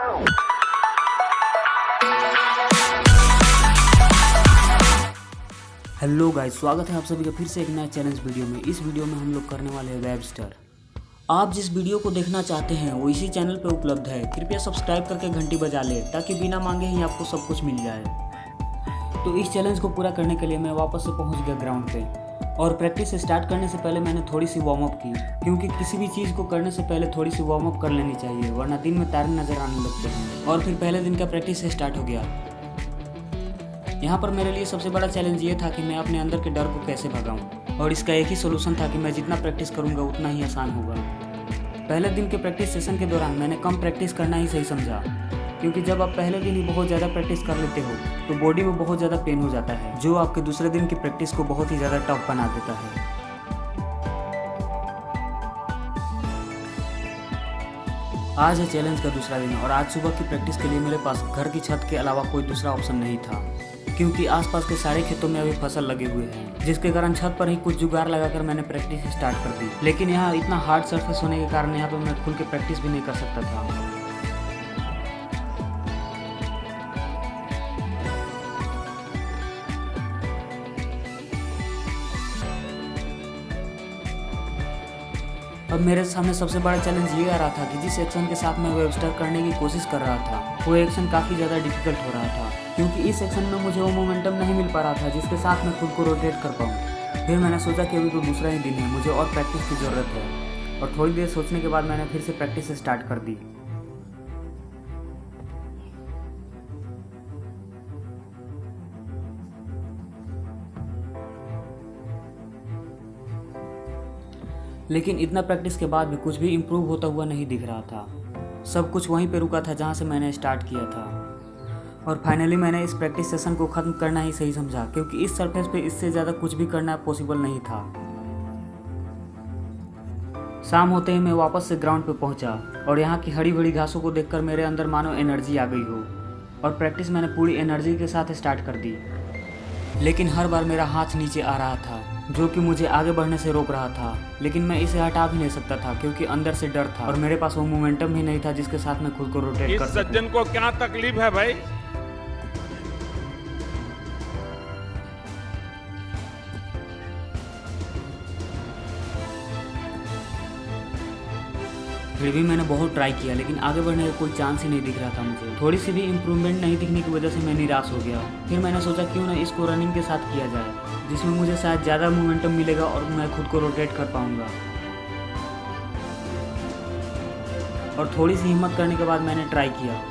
Hello guys, स्वागत है आप सभी का फिर से एक नया चैलेंज वीडियो में। इस वीडियो में हम लोग करने वाले हैं वेबस्टर। आप जिस वीडियो को देखना चाहते हैं वो इसी चैनल पे उपलब्ध है। कृपया सब्सक्राइब करके घंटी बजा ले ताकि बिना मांगे ही आपको सब कुछ मिल जाए। तो इस चैलेंज को पूरा करने के लिए मैं वापस से पहुंच गया ग्राउंड पे और प्रैक्टिस स्टार्ट करने से पहले मैंने थोड़ी सी वार्म अप की, क्योंकि किसी भी चीज़ को करने से पहले थोड़ी सी वार्म अप कर लेनी चाहिए, वरना दिन में तारे नजर आने लगते हैं। और फिर पहले दिन का प्रैक्टिस स्टार्ट हो गया। यहाँ पर मेरे लिए सबसे बड़ा चैलेंज ये था कि मैं अपने अंदर के डर को कैसे भगाऊं, और इसका एक ही सोल्यूशन था कि मैं जितना प्रैक्टिस करूँगा उतना ही आसान होगा। पहले दिन के प्रैक्टिस सेशन के दौरान मैंने कम प्रैक्टिस करना ही सही समझा, क्योंकि जब आप पहले दिन ही बहुत ज़्यादा प्रैक्टिस कर लेते हो तो बॉडी में बहुत ज़्यादा पेन हो जाता है, जो आपके दूसरे दिन की प्रैक्टिस को बहुत ही ज़्यादा टफ बना देता है। आज है चैलेंज का दूसरा दिन और आज सुबह की प्रैक्टिस के लिए मेरे पास घर की छत के अलावा कोई दूसरा ऑप्शन नहीं था, क्योंकि आसपास के सारे खेतों में अभी फसल लगे हुए हैं, जिसके कारण छत पर ही कुछ जुगाड़ लगाकर मैंने प्रैक्टिस स्टार्ट कर दी। लेकिन यहाँ इतना हार्ड सरफेस होने के कारण यहाँ पर मैं खुल के प्रैक्टिस भी नहीं कर सकता था। अब मेरे सामने सबसे बड़ा चैलेंज ये आ रहा था कि जिस एक्शन के साथ मैं वेबस्टर करने की कोशिश कर रहा था वो एक्शन काफ़ी ज़्यादा डिफिकल्ट हो रहा था, क्योंकि इस एक्शन में मुझे वो मोमेंटम नहीं मिल पा रहा था जिसके साथ मैं खुद को रोटेट कर पाऊँ। फिर मैंने सोचा कि अभी तो दूसरा ही दिन है, मुझे और प्रैक्टिस की ज़रूरत है, और थोड़ी देर सोचने के बाद मैंने फिर से प्रैक्टिस स्टार्ट कर दी। लेकिन इतना प्रैक्टिस के बाद भी कुछ भी इम्प्रूव होता हुआ नहीं दिख रहा था। सब कुछ वहीं पे रुका था जहाँ से मैंने स्टार्ट किया था, और फाइनली मैंने इस प्रैक्टिस सेशन को ख़त्म करना ही सही समझा, क्योंकि इस सरफेस पे इससे ज़्यादा कुछ भी करना पॉसिबल नहीं था। शाम होते ही मैं वापस से ग्राउंड पे पहुंचा और यहाँ की हरी भरी घासों को देखकर मेरे अंदर मानो एनर्जी आ गई हो, और प्रैक्टिस मैंने पूरी एनर्जी के साथ स्टार्ट कर दी। लेकिन हर बार मेरा हाथ नीचे आ रहा था, जो कि मुझे आगे बढ़ने से रोक रहा था, लेकिन मैं इसे हटा भी नहीं सकता था क्योंकि अंदर से डर था और मेरे पास वो मोमेंटम भी नहीं था जिसके साथ मैं खुद को रोटेट कर सकूं। इस सज्जन को क्या तकलीफ है भाई? फिर भी मैंने बहुत ट्राई किया, लेकिन आगे बढ़ने का कोई चांस ही नहीं दिख रहा था मुझे। थोड़ी सी भी इम्प्रूवमेंट नहीं दिखने की वजह से मैं निराश हो गया। फिर मैंने सोचा क्यों ना इसको रनिंग के साथ किया जाए, जिसमें मुझे शायद ज़्यादा मोमेंटम मिलेगा और मैं खुद को रोटेट कर पाऊंगा। और थोड़ी सी हिम्मत करने के बाद मैंने ट्राई किया,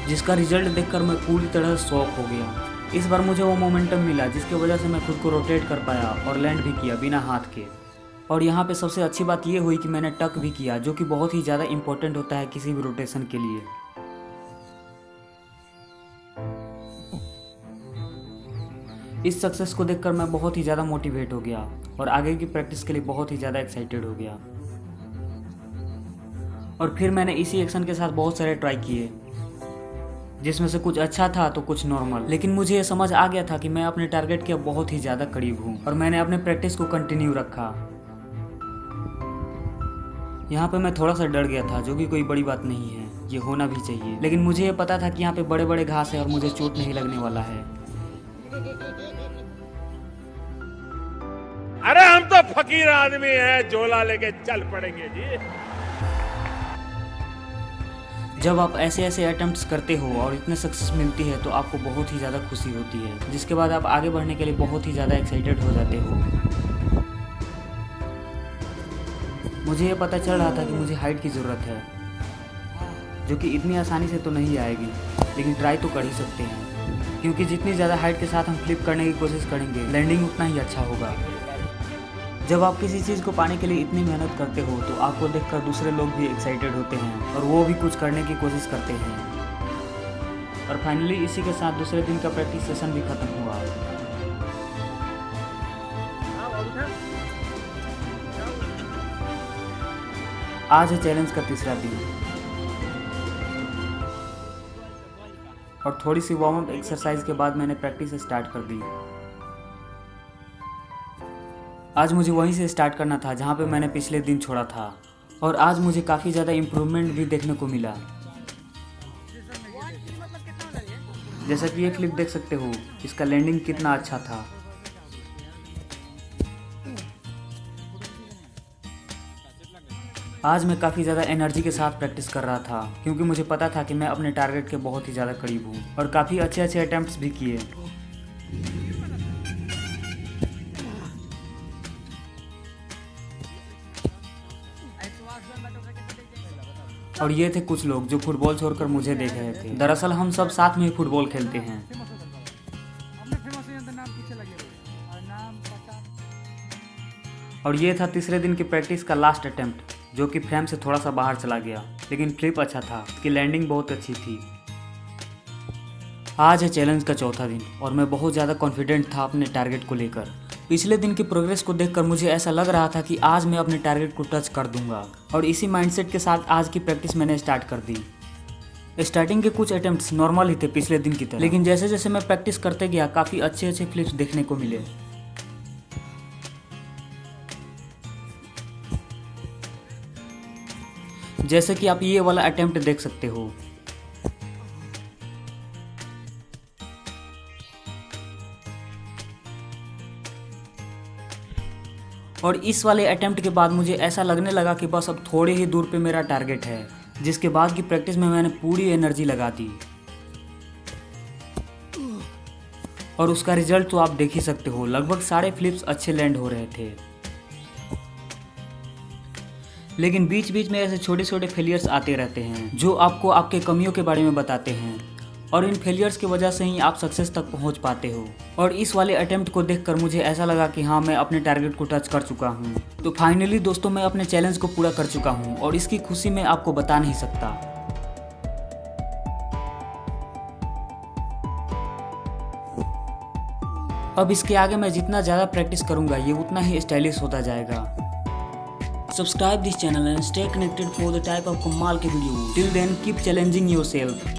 जिसका रिजल्ट देखकर मैं पूरी तरह से शॉक हो गया। इस बार मुझे वो मोमेंटम मिला जिसकी वजह से मैं खुद को रोटेट कर पाया और लैंड भी किया बिना हाथ के। और यहाँ पे सबसे अच्छी बात ये हुई कि मैंने टक भी किया, जो कि बहुत ही ज़्यादा इम्पोर्टेंट होता है किसी भी रोटेशन के लिए। इस सक्सेस को देखकर मैं बहुत ही ज़्यादा मोटिवेट हो गया और आगे की प्रैक्टिस के लिए बहुत ही ज़्यादा एक्साइटेड हो गया। और फिर मैंने इसी एक्शन के साथ बहुत सारे ट्राई किए, जिसमें से कुछ अच्छा था तो कुछ नॉर्मल। लेकिन मुझे ये समझ आ गया था कि मैं अपने टारगेट के बहुत ही ज़्यादा करीब हूँ, और मैंने अपने प्रैक्टिस को कंटिन्यू रखा। यहाँ पे मैं थोड़ा सा डर गया था, जो कि कोई बड़ी बात नहीं है, ये होना भी चाहिए। लेकिन मुझे ये पता था कि यहाँ पे बड़े बड़े घास है और मुझे चोट नहीं लगने वाला है। अरे हम तो फकीर आदमी हैं, झोला लेके चल पड़ेंगे जी। जब आप ऐसे ऐसे अटेम्प्ट्स करते हो और इतने सक्सेस मिलती है तो आपको बहुत ही ज़्यादा खुशी होती है, जिसके बाद आप आगे बढ़ने के लिए बहुत ही ज़्यादा एक्साइटेड हो जाते हो। मुझे ये पता चल रहा था कि मुझे हाइट की ज़रूरत है, जो कि इतनी आसानी से तो नहीं आएगी, लेकिन ट्राई तो कर ही सकते हैं, क्योंकि जितनी ज़्यादा हाइट के साथ हम फ्लिप करने की कोशिश करेंगे लैंडिंग उतना ही अच्छा होगा। जब आप किसी चीज़ को पाने के लिए इतनी मेहनत करते हो तो आपको देखकर दूसरे लोग भी एक्साइटेड होते हैं और वो भी कुछ करने की कोशिश करते हैं। और फाइनली इसी के साथ दूसरे दिन का प्रैक्टिस सेशन भी खत्म हुआ। आज है चैलेंज का तीसरा दिन, और थोड़ी सी वार्म अप एक्सरसाइज के बाद मैंने प्रैक्टिस स्टार्ट कर दी। आज मुझे वहीं से स्टार्ट करना था जहाँ पे मैंने पिछले दिन छोड़ा था, और आज मुझे काफ़ी ज़्यादा इम्प्रूवमेंट भी देखने को मिला। जैसा कि ये फ्लिप देख सकते हो, इसका लैंडिंग कितना अच्छा था। आज मैं काफ़ी ज़्यादा एनर्जी के साथ प्रैक्टिस कर रहा था क्योंकि मुझे पता था कि मैं अपने टारगेट के बहुत ही ज़्यादा करीब हूँ और काफ़ी अच्छे अच्छे अटेम्प्ट्स भी किए। और ये थे कुछ लोग जो फुटबॉल छोड़कर मुझे देख रहे थे। दरअसल हम सब साथ में ही फुटबॉल खेलते हैं। और ये था तीसरे दिन की प्रैक्टिस का लास्ट अटेम्प्ट, जो कि फ्रेम से थोड़ा सा बाहर चला गया, लेकिन फ्लिप अच्छा था, इसकी लैंडिंग बहुत अच्छी थी। आज है चैलेंज का चौथा दिन और मैं बहुत ज़्यादा कॉन्फिडेंट था अपने टारगेट को लेकर। पिछले दिन की प्रोग्रेस को देखकर मुझे ऐसा लग रहा था कि आज मैं अपने टारगेट को टच कर दूंगा और इसी माइंडसेट के साथ आज की प्रैक्टिस मैंने स्टार्ट कर दी। स्टार्टिंग के कुछ अटेम्प्ट्स नॉर्मल ही थे पिछले दिन की तरह, लेकिन जैसे जैसे मैं प्रैक्टिस करते गया काफ़ी अच्छे अच्छे फ्लिप्स देखने को मिले। जैसे कि आप ये वाला अटेम्प्ट देख सकते हो। और इस वाले अटेम्प्ट के बाद मुझे ऐसा लगने लगा कि बस अब थोड़े ही दूर पे मेरा टारगेट है, जिसके बाद की प्रैक्टिस में मैंने पूरी एनर्जी लगा दी और उसका रिजल्ट तो आप देख ही सकते हो। लगभग सारे फ्लिप्स अच्छे लैंड हो रहे थे, लेकिन बीच बीच में ऐसे छोटे छोटे फेलियर्स आते रहते हैं जो आपको आपके कमियों के बारे में बताते हैं और इन फेलियर्स की वजह से ही आप सक्सेस तक पहुंच पाते हो। और इस वाले अटेम्प्ट को देखकर मुझे ऐसा लगा कि हाँ, मैं अपने टारगेट को टच कर चुका हूँ। तो फाइनली दोस्तों, मैं अपने चैलेंज को पूरा कर चुका हूँ और इसकी खुशी मैं आपको बता नहीं सकता। अब इसके आगे मैं जितना ज़्यादा प्रैक्टिस करूँगा ये उतना ही स्टाइलिश होता जाएगा। Subscribe this channel and stay connected for the type of कमाल के video. Till then, keep challenging yourself.